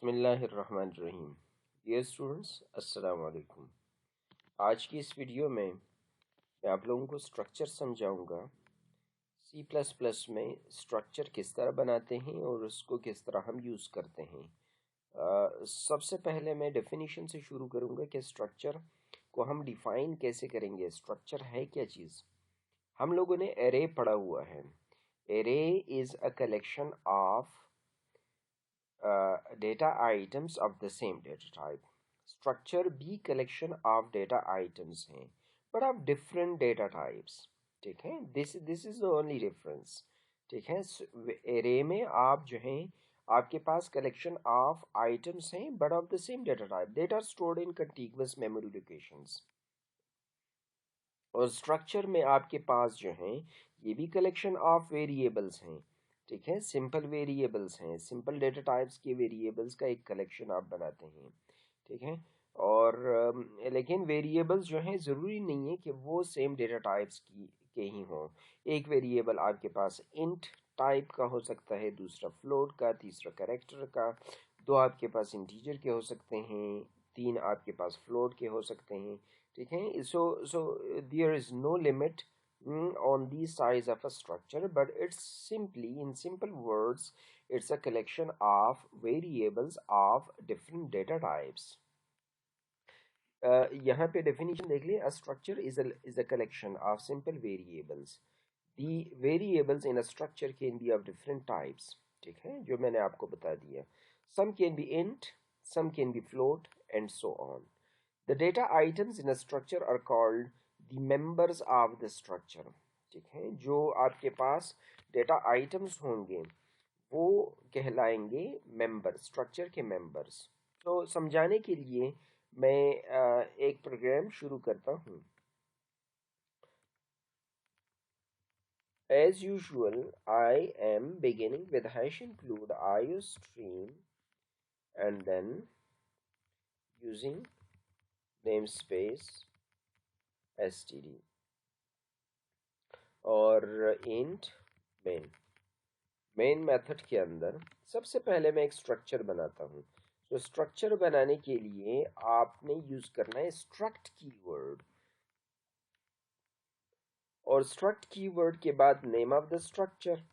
बिस्मिल्लाहिर्रहमानिर्रहीम। Dear students, अस्सलाम वालेकुम। आज की इस वीडियो में मैं आप लोगों को स्ट्रक्चर समझाऊंगा। सी प्लस प्लस में स्ट्रक्चर किस तरह बनाते हैं और उसको किस तरह हम यूज़ करते हैं। सबसे पहले मैं डेफिनेशन से शुरू करूंगा कि स्ट्रक्चर को हम डिफ़ाइन कैसे करेंगे। स्ट्रक्चर है क्या चीज़? हम लोगों ने एरे पढ़ा हुआ है। Array is a collection of data items of the same data type. Structure भी collection of data items हैं but of different data types. ठीक है, this is the only difference. ठीक है, array में आप जो हैं आपके पास collection of items हैं but of the same data type. Data stored in contiguous memory locations. और स्ट्रक्चर में आपके पास जो हैं ये भी कलेक्शन ऑफ वेरिएबल्स हैं। ठीक है, सिंपल वेरिएबल्स हैं, सिंपल डेटा टाइप्स के वेरिएबल्स का एक कलेक्शन आप बनाते हैं। ठीक है, और लेकिन वेरिएबल्स जो हैं ज़रूरी नहीं है कि वो सेम डेटा टाइप्स के ही हों। एक वेरिएबल आपके पास इंट टाइप का हो सकता है, दूसरा फ्लोट का, तीसरा कैरेक्टर का, दो आपके पास इंटीजर के हो सकते हैं, तीन आपके पास फ्लोट के हो सकते हैं। ठीक है, so there is no limit on the size of a structure, but it's simply, in simple words, it's a collection of variables of different data types. यहाँ पे definition देख लिए, a structure is a collection of simple variables. The variables in a structure can be of different types. ठीक है, जो मैंने आपको बता दिया। Some can be int, some can be float, and so on. The data items in a structure are called the members of the structure. ठीक है, जो आपके पास डेटा आइटम्स होंगे वो कहलाएंगे मेंबर, स्ट्रक्चर के मेंबर्स। तो समझाने के लिए मैं एक प्रोग्राम शुरू करता हूँ। As usual, I am beginning with hash include iostream and then using namespace std और int मेन मेथड के अंदर सबसे पहले मैं एक स्ट्रक्चर बनाता हूँ। तो स्ट्रक्चर बनाने के लिए आपने यूज करना है स्ट्रक्ट कीवर्ड, और स्ट्रक्ट कीवर्ड के बाद नेम ऑफ द स्ट्रक्चर,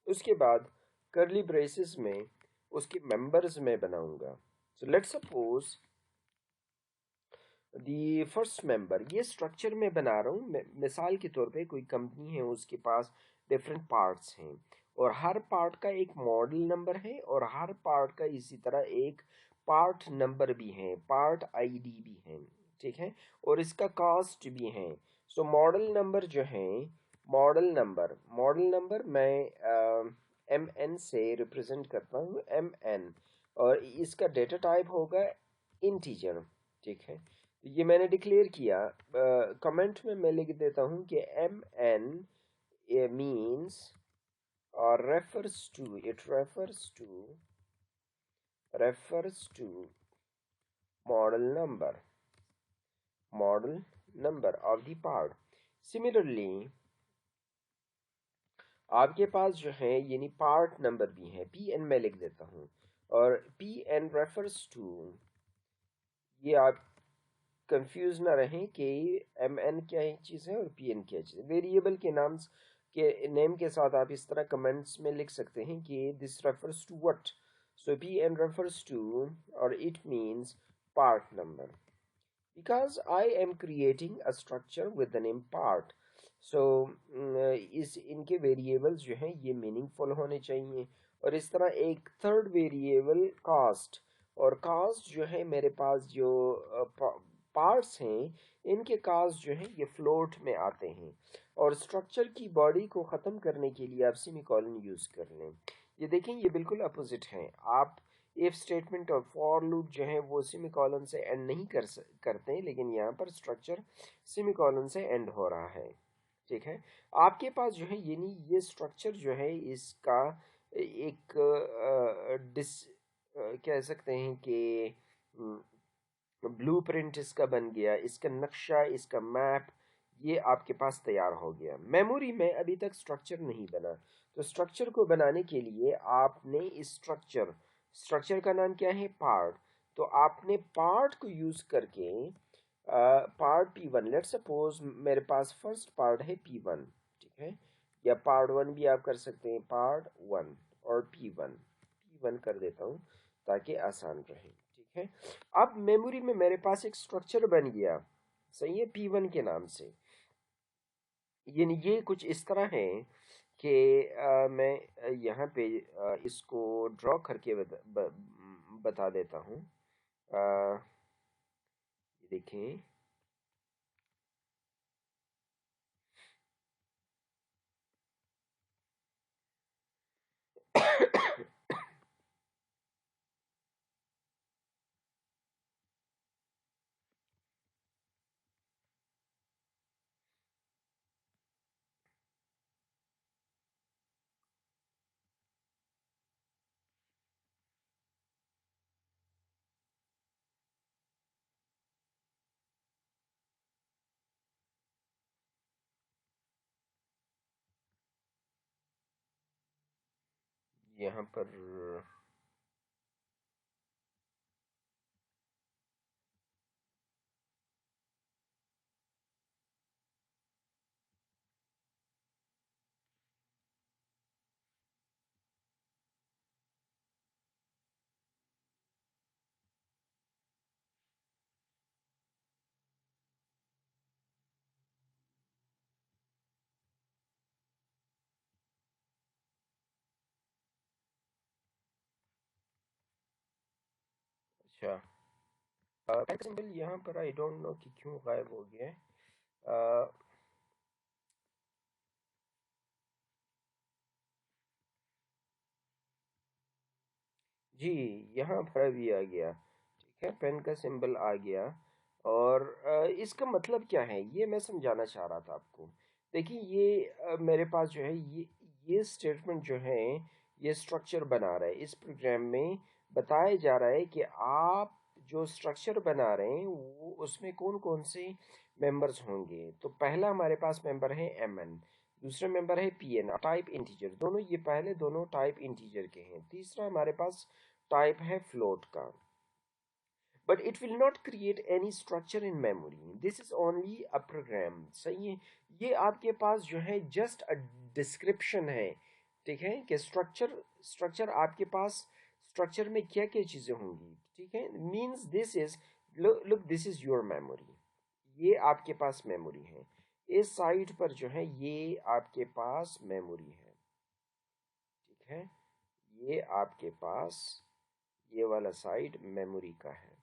उसके बाद कर्ली ब्रेसेस में उसके मेंबर्स में बनाऊंगा। So let's suppose the first member, ये स्ट्रक्चर में बना रहा हूँ मिसाल के तौर पे कोई कंपनी है, उसके पास डिफरेंट पार्ट्स हैं और हर पार्ट का एक मॉडल नंबर है और हर पार्ट का इसी तरह एक पार्ट नंबर भी है, पार्ट आईडी भी है। ठीक है, और इसका कॉस्ट भी है। सो मॉडल नंबर जो है, मॉडल नंबर मैं एम एन से रिप्रेजेंट करता हूँ, एम एन, और इसका डेटा टाइप होगा इंटीजर। ठीक है, ये मैंने डिक्लेयर किया। कमेंट में मैं लिख देता हूँ कि एम एन मीन्स और refers to model number of the part. Similarly, आपके पास जो है यानी पार्ट नंबर भी है, पी एन मैं लिख देता हूँ, और पी एन रेफर्स टू, ये आप कंफ्यूज ना रहें कि एम एन क्या चीज़ है और पी एन क्या चीज़ है। वेरिएबल के नाम के नेम के साथ आप इस तरह कमेंट्स में लिख सकते हैं कि this refers to what. So P N refers to और it means part number, because I am creating a structure with the name part. So इस इनके वेरिएबल्स जो हैं ये मीनिंगफुल होने चाहिए। और इस तरह एक थर्ड वेरिएबल कास्ट, और कास्ट जो है मेरे पास जो पार्ट्स हैं इनके कास्ट जो है ये फ्लोट में आते हैं। और स्ट्रक्चर की बॉडी को ख़त्म करने के लिए आप सेमीकोलन यूज़ कर लें। ये देखें, ये बिल्कुल अपोजिट है। आप इफ स्टेटमेंट और फॉर लूप जो है वो सेमीकोलन से एंड नहीं करते हैं, लेकिन यहाँ पर स्ट्रक्चर सेमीकोलन से एंड हो रहा है। ठीक है, आपके पास जो है यानी ये स्ट्रक्चर जो है इसका एक कह सकते हैं कि ब्लूप्रिंट इसका बन गया, इसका नक्शा, इसका मैप ये आपके पास तैयार हो गया। मेमोरी में अभी तक स्ट्रक्चर नहीं बना, तो स्ट्रक्चर को बनाने के लिए आपने इस स्ट्रक्चर स्ट्रक्चर का नाम क्या है? पार्ट। तो आपने पार्ट को यूज करके पार्ट P1, लेट सपोज मेरे पास फर्स्ट पार्ट है P1, ठीक है, या पार्ट 1 भी आप कर सकते हैं, पार्ट 1 और P1 कर देता हूँ ताकि आसान रहे, ठीक है। अब मेमोरी में मेरे पास एक स्ट्रक्चर बन गया, सही है, P1 के नाम से। यानी ये कुछ इस तरह है कि मैं यहाँ पे इसको ड्रॉ करके बता देता हूँ। देखें, यहाँ पर अच्छा, पेन का सिंबल यहाँ पर आई डोंट नो कि क्यों गायब हो गया है। जी, यहाँ पर भी आ गया, ठीक है, पेन का सिंबल आ गया। और इसका मतलब क्या है ये मैं समझाना चाह रहा था आपको। देखिए, ये मेरे पास जो है ये स्टेटमेंट जो है ये स्ट्रक्चर बना रहा है। इस प्रोग्राम में बताया जा रहा है कि आप जो स्ट्रक्चर बना रहे हैं वो उसमें कौन कौन से मेंबर्स होंगे। तो पहला हमारे पास मेंबर है mn, दूसरा मेंबर है pn, टाइप इंटीजर, दोनों ये पहले दोनों टाइप इंटीजर के हैं। तीसरा हमारे पास टाइप है फ्लोट का। but it will not create any structure in memory. This is only a program, सही है। ये आपके पास जो है जस्ट अ डिस्क्रिप्शन है, ठीक है, कि स्ट्रक्चर आपके पास स्ट्रक्चर में क्या क्या चीज़ें होंगी, ठीक है। Means this is, look this is your memory, ये आपके पास मेमोरी है। इस साइड पर जो है ये आपके पास मेमोरी है, ठीक है, ये आपके पास ये वाला साइड मेमोरी का है,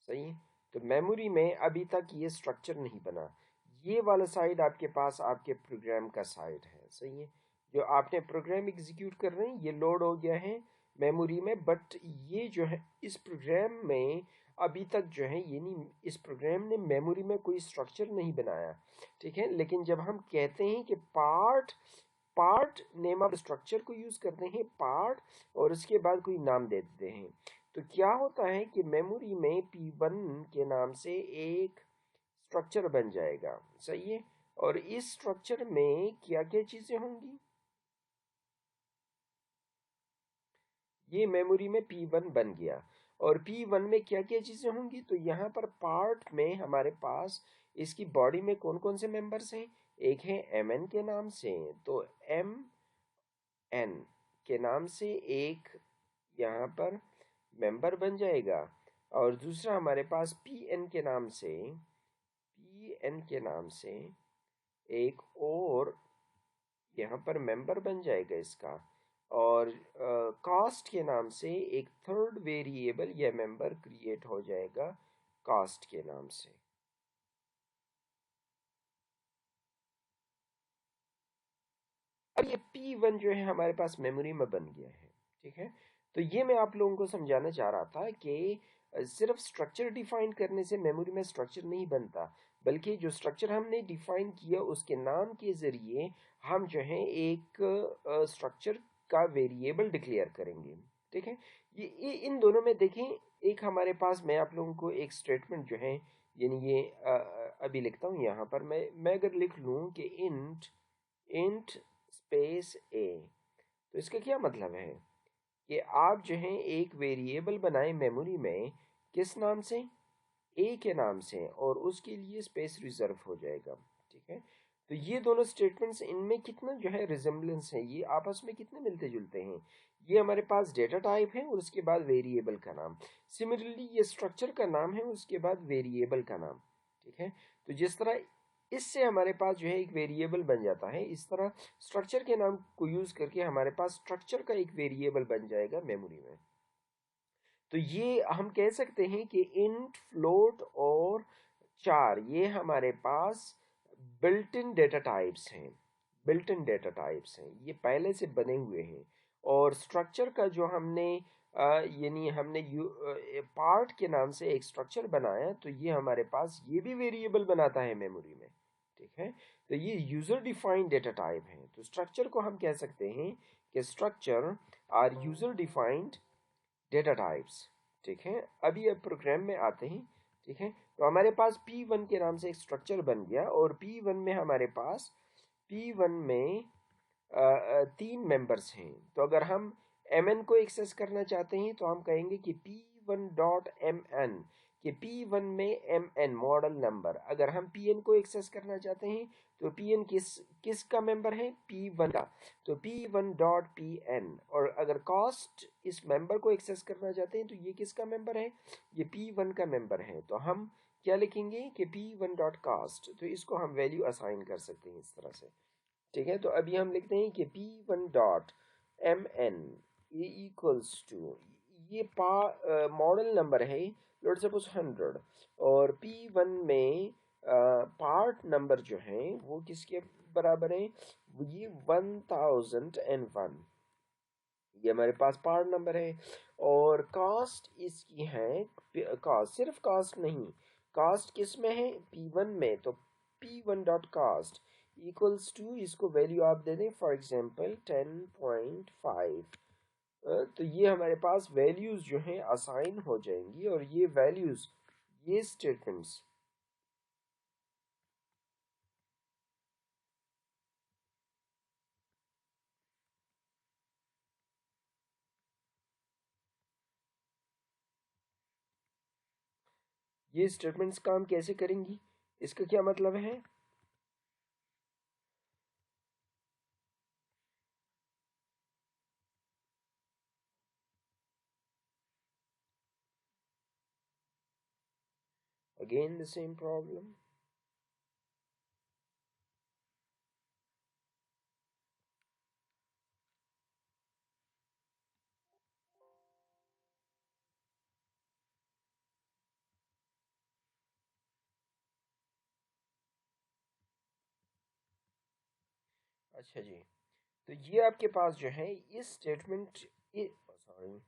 सही है। तो मेमोरी में अभी तक ये स्ट्रक्चर नहीं बना। ये वाला साइड आपके पास आपके प्रोग्राम का साइड है, सही है। जो आपने प्रोग्राम एग्जीक्यूट कर रहे हैं ये लोड हो गया है मेमोरी में, बट ये जो है इस प्रोग्राम में अभी तक जो है ये नहीं, इस प्रोग्राम ने मेमोरी में कोई स्ट्रक्चर नहीं बनाया, ठीक है। लेकिन जब हम कहते हैं कि part part name of structure को यूज करते हैं पार्ट, और उसके बाद कोई नाम दे देते हैं, तो क्या होता है कि मेमोरी में P1 के नाम से एक स्ट्रक्चर बन जाएगा, सही है। और इस स्ट्रक्चर में क्या क्या चीजें होंगी, ये मेमोरी में P1 बन गया। और P1 में क्या क्या चीजें होंगी, तो यहाँ पर पार्ट में हमारे पास इसकी बॉडी में कौन कौन से मेंबर्स हैं। एक है mn के नाम से, तो mn के नाम से एक यहाँ पर मेंबर बन जाएगा। और दूसरा हमारे पास पी एन के नाम से एक और यहाँ पर मेंबर बन जाएगा इसका। और कास्ट के नाम से एक थर्ड वेरिएबल या मेंबर क्रिएट हो जाएगा कास्ट के नाम से। अब ये P1 जो है हमारे पास मेमोरी में बन गया है, ठीक है। तो ये मैं आप लोगों को समझाना चाह रहा था कि सिर्फ स्ट्रक्चर डिफाइन करने से मेमोरी में स्ट्रक्चर नहीं बनता, बल्कि जो स्ट्रक्चर हमने डिफाइन किया उसके नाम के ज़रिए हम जो है एक स्ट्रक्चर का वेरिएबल डिक्लेयर करेंगे, ठीक है। ये इन दोनों में देखें, एक हमारे पास, मैं आप लोगों को एक स्टेटमेंट जो है, यानी ये अभी लिखता हूँ यहाँ पर, मैं अगर लिख लूँ कि इंट स्पेस ए, तो इसका क्या मतलब है कि आप जो है एक वेरिएबल बनाए मेमोरी में, किस नाम से, ए के नाम से, और उसके लिए स्पेस रिजर्व हो जाएगा। ठीक है, तो ये दोनों स्टेटमेंट्स, इनमें कितना जो है रिजेम्बलेंस है, ये आपस में कितने मिलते जुलते हैं। ये हमारे पास डेटा टाइप है और उसके बाद वेरिएबल का नाम। सिमिलरली ये स्ट्रक्चर का नाम है, उसके बाद वेरिएबल का नाम। ठीक है, तो जिस तरह इससे हमारे पास जो है एक वेरिएबल बन जाता है, इस तरह स्ट्रक्चर के नाम को यूज करके हमारे पास स्ट्रक्चर का एक वेरिएबल बन जाएगा मेमोरी में। तो ये हम कह सकते हैं कि इंट, फ्लोट और चार ये हमारे पास बिल्ट इन डेटा टाइप्स हैं। बिल्ट इन डेटा टाइप्स हैं, ये पहले से बने हुए हैं। और स्ट्रक्चर का जो हमने यानी हमने पार्ट के नाम से एक स्ट्रक्चर बनाया, तो ये हमारे पास ये भी वेरिएबल बनाता है मेमोरी में। ठीक है, तो ये यूजर डिफाइंड डेटा टाइप है। तो स्ट्रक्चर को हम कह सकते हैं कि structure are user defined data types. ठीक है, अभी अब प्रोग्राम में आते हैं। ठीक है, तो हमारे पास P1 के नाम से एक स्ट्रक्चर बन गया, और P1 में हमारे पास P1 में तीन मेंबर्स हैं। तो अगर हम mn को एक्सेस करना चाहते हैं तो हम कहेंगे कि P1 डॉट mn, कि P1 में mn मॉडल नंबर। अगर हम Pn को एक्सेस करना चाहते हैं तो Pn किस का मेंबर है, P1 का, तो P1 डॉट Pn। और अगर कॉस्ट इस मेंबर को एक्सेस करना चाहते हैं तो ये किसका मेंबर है, ये P1 का मेंबर है। तो हम क्या लिखेंगे कि P1 डॉट कास्ट, तो इसको हम वैल्यू असाइन कर सकते हैं इस तरह से। ठीक है, तो अभी हम लिखते हैं कि P1 dot mn equals to, ये मॉडल नंबर है, लेट्स सपोज 100, और P1 में पार्ट नंबर जो है वो किसके बराबर है, ये 1001। ये हमारे पास पार्ट नंबर है। और कास्ट इसकी है, कास्ट सिर्फ कास्ट नहीं, कास्ट किस में है, P1 में, तो P1 dot cost equals to, इसको वैल्यू आप दे दें फॉर एग्जांपल 10.5। तो ये हमारे पास वैल्यूज जो हैं असाइन हो जाएंगी, और ये वैल्यूज, ये स्टेटमेंट्स, ये स्टेटमेंट्स काम कैसे करेंगी, इसका क्या मतलब है। Again the same problem. अच्छा जी, तो ये आपके पास जो है इस स्टेटमेंट, सॉरी,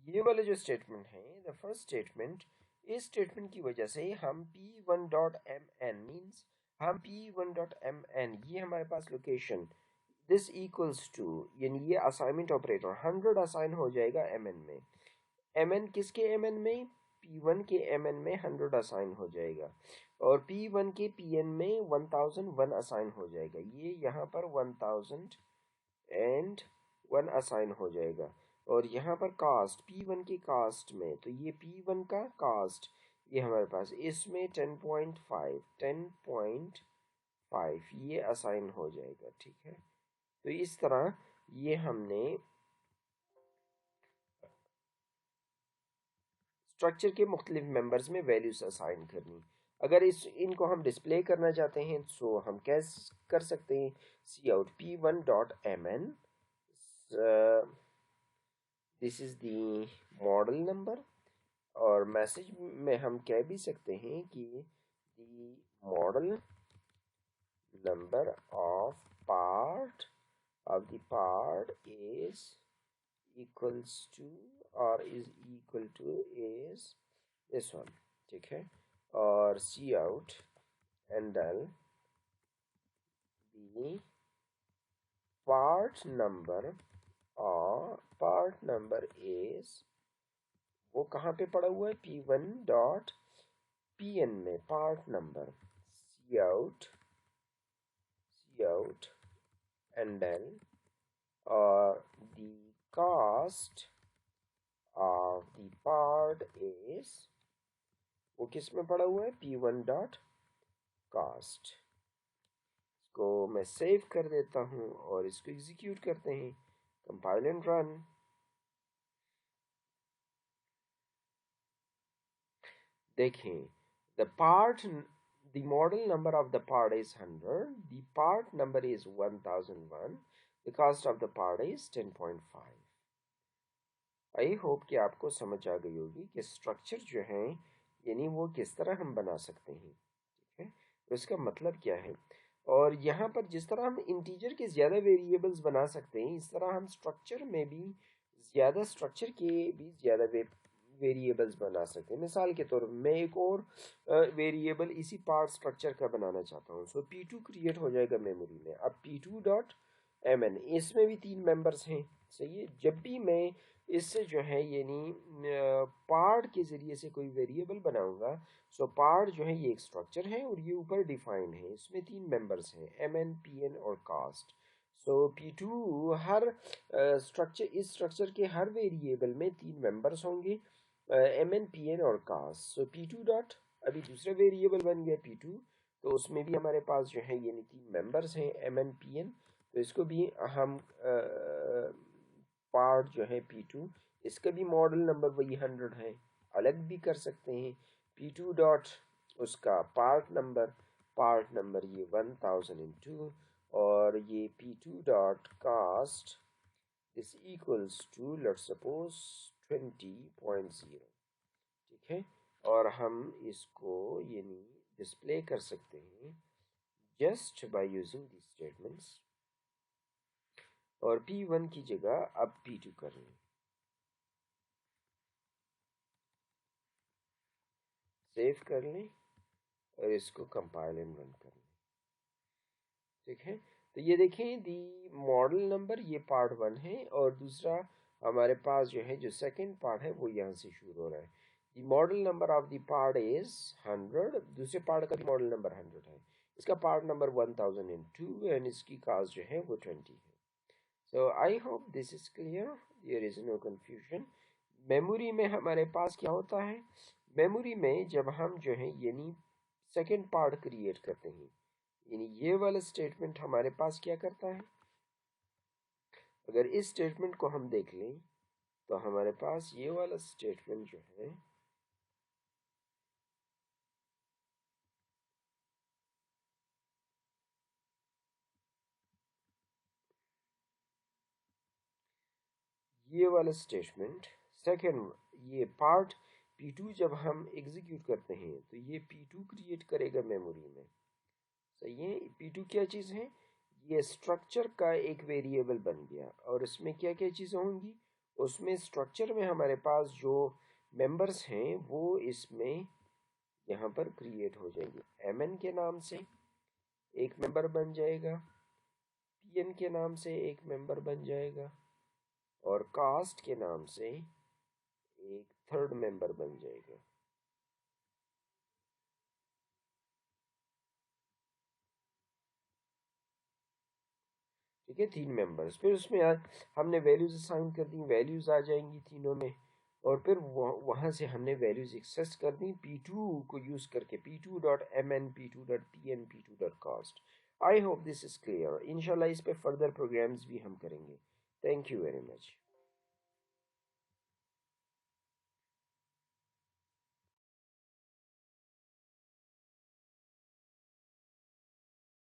ये वाले जो स्टेटमेंट है, द फर्स्ट स्टेटमेंट, इस स्टेटमेंट की वजह से हम P1 dot M N means, हम P1 डॉट एम एन, ये हमारे पास लोकेशन, दिस इक्वल्स टू, यानी ये असाइनमेंट ऑपरेटर 100 असाइन हो जाएगा mn में। mn किसके mn में, P1 के mn में 100 असाइन हो जाएगा, और P1 के Pn में 1001 असाइन हो जाएगा। ये यहाँ पर 1001 असाइन हो जाएगा। और यहाँ पर कास्ट, P1 की कास्ट में, तो ये P1 का कास्ट, ये हमारे पास इसमें 10.5 ये असाइन हो जाएगा। ठीक है, तो इस तरह ये हमने स्ट्रक्चर के मुख्तलिफ मेंबर्स में वैल्यूज असाइन करनी। अगर इनको हम डिस्प्ले करना चाहते हैं तो हम कैसे कर सकते हैं, cout P1 dot M N, this is the model number. और मैसेज में हम कह भी सकते हैं कि the model number of part of the part is equals to or is equal to is this one। ठीक है, और cout endl the part number, और पार्ट नंबर is, वो कहाँ पे पड़ा हुआ है, P1 डॉट Pn में part number, cout and L, or the cost of the part is, वो किस में पड़ा हुआ है, P1 डॉट कास्ट। इसको मैं सेव कर देता हूँ और इसको एग्जीक्यूट करते हैं, कंपाइल एंड रन। देखें, the part, the model number of the part is 100, the part number is 1001, the cost of the part is 10.5। I hope कि आपको समझ आ गई होगी कि स्ट्रक्चर जो है यानी वो किस तरह हम बना सकते हैं, ठीक है, तो इसका मतलब क्या है। और यहाँ पर जिस तरह हम इंटीजर के ज़्यादा वेरिएबल्स बना सकते हैं, इस तरह हम स्ट्रक्चर में भी ज़्यादा स्ट्रक्चर के भी ज़्यादा वेरिएबल्स बना सकते हैं। मिसाल के तौर पर मैं एक और वेरिएबल इसी पार्ट स्ट्रक्चर का बनाना चाहता हूँ। सो P2 क्रिएट हो जाएगा मेमोरी में। अब P2 डॉट mn, इसमें भी 3 मेंबर्स हैं, सही है। जब भी मैं इससे जो है यानी पार्ट के ज़रिए से कोई वेरिएबल बनाऊंगा, सो पार्ट जो है ये एक स्ट्रक्चर है और ये ऊपर डिफाइंड है, इसमें 3 मेंबर्स हैं, mn, pn और कास्ट। सो P2 हर स्ट्रक्चर, इस स्ट्रक्चर के हर वेरिएबल में 3 मेंबर्स होंगे, mn, pn और कास्ट। सो P2 डॉट, अभी दूसरा वेरिएबल बन गया P2, तो उसमें भी हमारे पास जो है यानी 3 मेंबर्स हैं, mn, pn। तो इसको भी हम पार्ट जो है P2, इसका भी मॉडल नंबर वही 100 है, अलग भी कर सकते हैं। P2 डॉट उसका पार्ट नंबर ये 1002, और ये P2 dot cost is equals to let's suppose 20.0, ठीक है। और हम इसको यानी डिस्प्ले कर सकते हैं just by using this statements, और P1 की जगह अब P2 कर लें, सेव कर लें और इसको कंपाइल एंड रन कर लें, ठीक है। तो ये देखें, दी मॉडल नंबर ये पार्ट 1 है, और दूसरा हमारे पास जो है जो सेकंड पार्ट है वो यहाँ से शुरू हो रहा है। The model number of the part is 100, दूसरे पार्ट का भी मॉडल नंबर 100 है, इसका पार्ट नंबर 1002 एंड इसकी कास्ट जो है वो 20 है। So I hope this is clear, there is no confusion. Memory में हमारे पास क्या होता है, मेमोरी में जब हम जो है यानी सेकंड पार्ट क्रिएट करते हैं, यानी ये वाला स्टेटमेंट हमारे पास क्या करता है, अगर इस स्टेटमेंट को हम देख लें तो हमारे पास ये वाला स्टेटमेंट जो है ये वाला स्टेटमेंट सेकंड, ये पार्ट P2 जब हम एग्जीक्यूट करते हैं तो ये P2 क्रिएट करेगा मेमोरी में, सही है। P2 क्या चीज़ है, ये स्ट्रक्चर का एक वेरिएबल बन गया, और इसमें क्या क्या चीज़ें होंगी, उसमें स्ट्रक्चर में हमारे पास जो मेंबर्स हैं वो इसमें यहाँ पर क्रिएट हो जाएंगे। mn के नाम से एक मेंबर बन जाएगा, pn के नाम से एक मेंबर बन जाएगा, और कास्ट के नाम से एक थर्ड मेंबर बन जाएगा, ठीक है। 3 मेंबर्स, फिर उसमें हमने वैल्यूज असाइन कर दी, वैल्यूज आ जाएंगी तीनों में, और फिर वहाँ से हमने वैल्यूज एक्सेस कर दी P2 को यूज़ करके, P2 dot mn, P2 dot pn, P2 dot कास्ट। I hope this is clear. इंशाल्लाह इस पे फर्दर प्रोग्राम्स भी हम करेंगे। Thank you very much.